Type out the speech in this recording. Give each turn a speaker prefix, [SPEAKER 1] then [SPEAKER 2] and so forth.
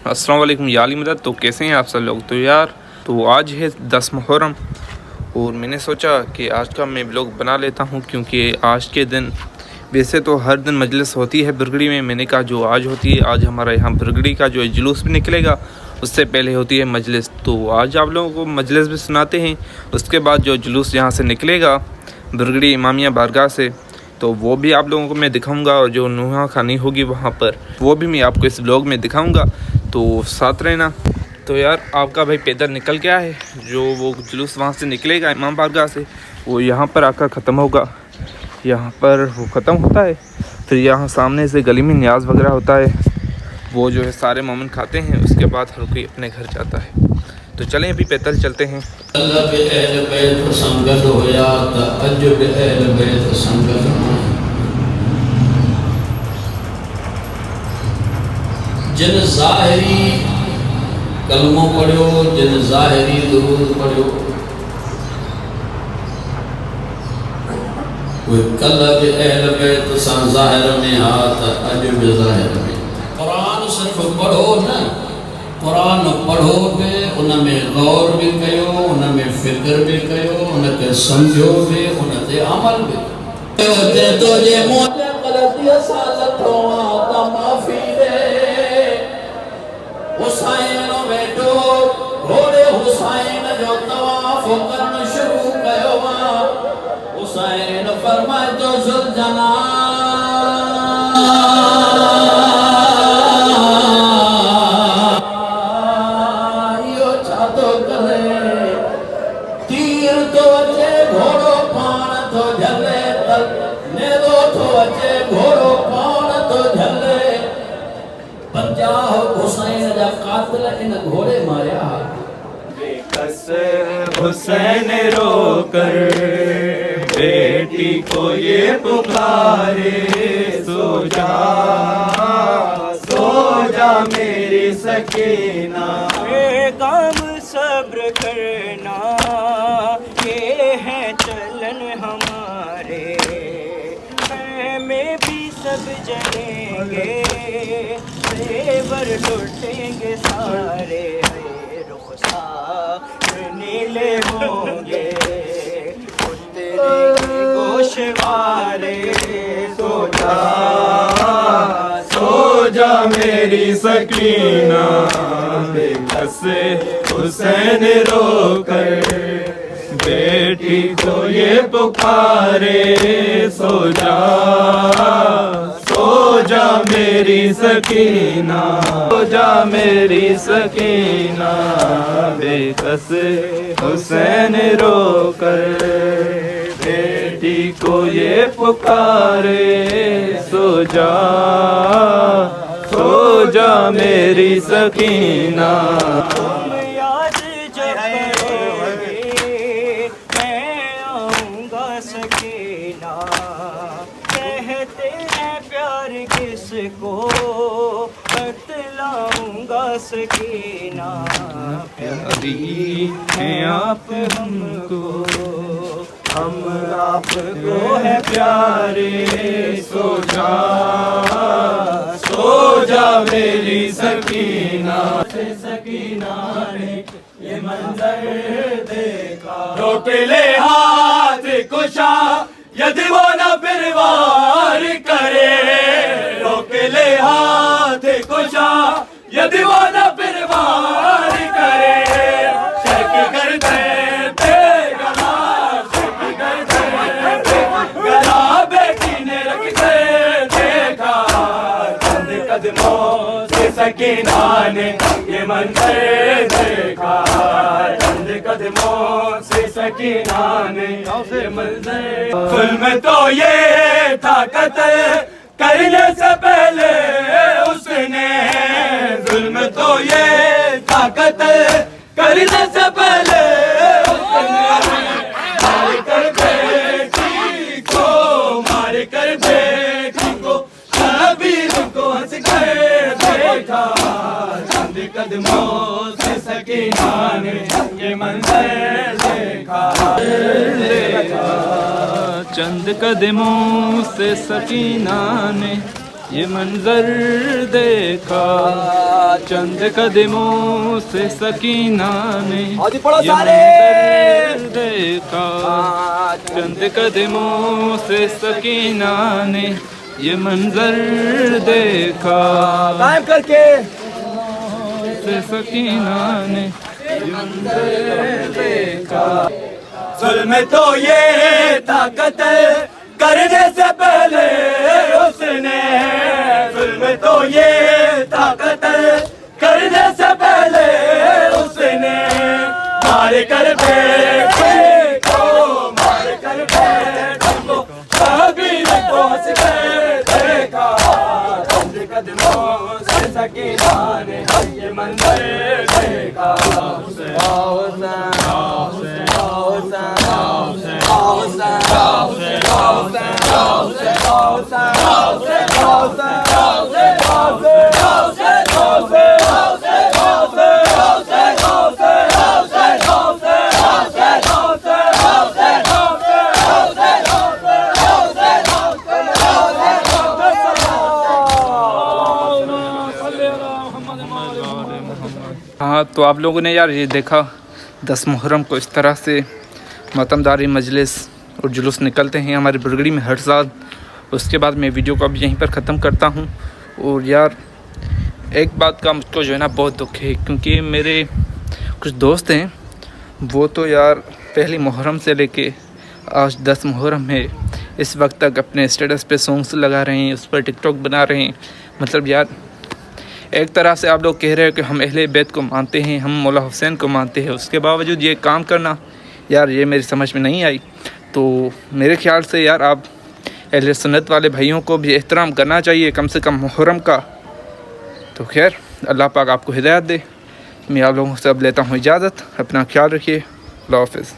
[SPEAKER 1] अस्सलाम वालेकुम याली मदद। तो कैसे हैं आप सब लोग। तो यार तो आज है 10 मुहर्रम और मैंने सोचा कि आज का मैं ब्लॉग बना लेता हूं, क्योंकि आज के दिन वैसे तो हर दिन मजलिस होती है बिरगड़ी में। मैंने कहा जो आज होती है, आज हमारा यहाँ बिरगड़ी का जो जुलूस भी निकलेगा, उससे पहले होती है मजलिस। तो आज आप लोगों को मजलिस भी सुनाते हैं। उसके बाद जो जुलूस यहाँ से निकलेगा बिरगड़ी इमामिया बारगाह से, तो वो भी आप लोगों को मैं दिखाऊंगा, और जो नुहा खानी होगी वहाँ पर वो भी मैं आपको इस ब्लॉग में दिखाऊंगा, तो साथ रहना। तो यार आपका भाई पैदल निकल गया है। जो वो जुलूस वहाँ से निकलेगा इमाम बारगाह से, वो यहाँ पर आकर ख़त्म होगा। यहाँ पर वो ख़त्म होता है, फिर यहाँ सामने से गली में न्याज वगैरह होता है, वो जो है सारे मोमिन खाते हैं। उसके बाद हर कोई अपने घर जाता है। तो चलें अभी पैदल चलते हैं।
[SPEAKER 2] जिन ज़ाहिरी कलमों पढ़ो, जिन ज़ाहिरी दुरूद पढ़ो, कोई कल्ब अहल बैत सां ज़ाहिर में हाथ अज बि ज़ाहिर में। कुरान सिर्फ पढ़ो न, कुरान पढ़ो बि, उन में गौर भी कयो, उन में फिक्र भी कयो, उनके समझो भी, उन ते अमल भी। तो जे मुझे गलती सां लथो त माफ़ी दे। हुसैन वेठो घोड़े हुसैन जो तवाफ करण शुरू कयो। हुसैन फरमाए तो ज़ुलजना यो छा तो करे। तीर तो अचे घोड़ो पाण तो झले, नेरो तो अचे घोड़ो पाण तो झले। 50 हुसैन जा कातिल इन घोड़े मारिया।
[SPEAKER 3] बेकस हुसैन रो कर बेटी को ये पुकारे, सो जा मेरी सकीना।
[SPEAKER 4] काम सब्र करना, ये है चलन हमारे। में भी सब जलेंगे, तेवर लुटेंगे सारे। रुखसार नीले होंगे, उतरेंगे गोशवारे।
[SPEAKER 3] सो जा मेरी सकीना। बेकस हुसैन रो कर बेटी को ये पुकारे, सो जा मेरी सकीना, सो जा मेरी सकीना। बेकस हुसैन रो कर बेटी को ये पुकारे, सो जा मेरी सकीना।
[SPEAKER 4] तुम याद जब करोगे मैं आऊँगा सकीना। कहते हैं प्यार किसको बतलाऊँगा सकीना।
[SPEAKER 3] प्यारी हैं आप हमको, हम आपको है प्यारे। सो जा मेरी सकीना। सकीना ने ये मंजर देखा, रोक ले हाथ कुशा यदि वो न फिर वार करे। रोक ले हाथ कुशा यदि वो न फिर वार करे। शक करते थे गला, शक करते थे गला, बेटी ने रख के देखा। चंद कदमों से सकीना ने ये मंजर देखा। चंद कदमों से सकीना ने ये मंजर। जुल्म तो ये था कत्ल करने से पहले उसने, जुल्म तो ये था कत्ल करने से पहले उसने। मार कर बेटी को, मार कर बेटी को, शबीर को हंस कर देखा। चंद कदमों से सकीना ने ये मंजर देखा।
[SPEAKER 1] चंद कदमों से सकीना ने یہ منظر دیکھا چند قدموں سے سکینہ نے، یہ منظر دیکھا چند قدموں سے سکینہ نے، یہ منظر دیکھا
[SPEAKER 3] قائم کر کے
[SPEAKER 1] سے سکینہ نے، یہ منظر دیکھا۔
[SPEAKER 3] ظلم تو یہ تھا قتل کرنے سے پہلے اس نے، ظلم تو یہ تھا قتل کرنے سے پہلے اس نے، مار کر بیٹھے کو، مار کر بیٹھے کو، کبھی نہ پہنچ کے دیکھا چند قدموں سے سکینہ نے، یہ منظر دیکھا۔
[SPEAKER 1] ہاں تو آپ لوگوں نے یار یہ دیکھا 10 محرم کو اس طرح سے ماتمداری مجلس اور جلوس نکلتے ہیں ہماری برگڑی میں ہر سال۔ اس کے بعد میں ویڈیو کو اب یہیں پر ختم کرتا ہوں۔ اور یار ایک بات کا مجھ کو جو ہے نا بہت دکھ ہے، کیونکہ میرے کچھ دوست ہیں وہ تو یار پہلی محرم سے لے کے آج 10 محرم ہے اس وقت تک اپنے اسٹیٹس پہ سانگس لگا رہے ہیں، اس پر ٹک ٹاک بنا رہے ہیں۔ مطلب یار ایک طرح سے آپ لوگ کہہ رہے ہو کہ ہم اہل بیت کو مانتے ہیں، ہم مولا حسین کو مانتے ہیں، اس کے باوجود یہ کام کرنا یار یہ میری سمجھ میں نہیں آئی۔ تو میرے خیال سے یار آپ اہل سنت والے بھائیوں کو بھی احترام کرنا چاہیے کم سے کم محرم کا۔ تو خیر اللہ پاک آپ کو ہدایت دے۔ میں آپ لوگوں سے اب لیتا ہوں اجازت، اپنا خیال رکھیے، اللہ حافظ۔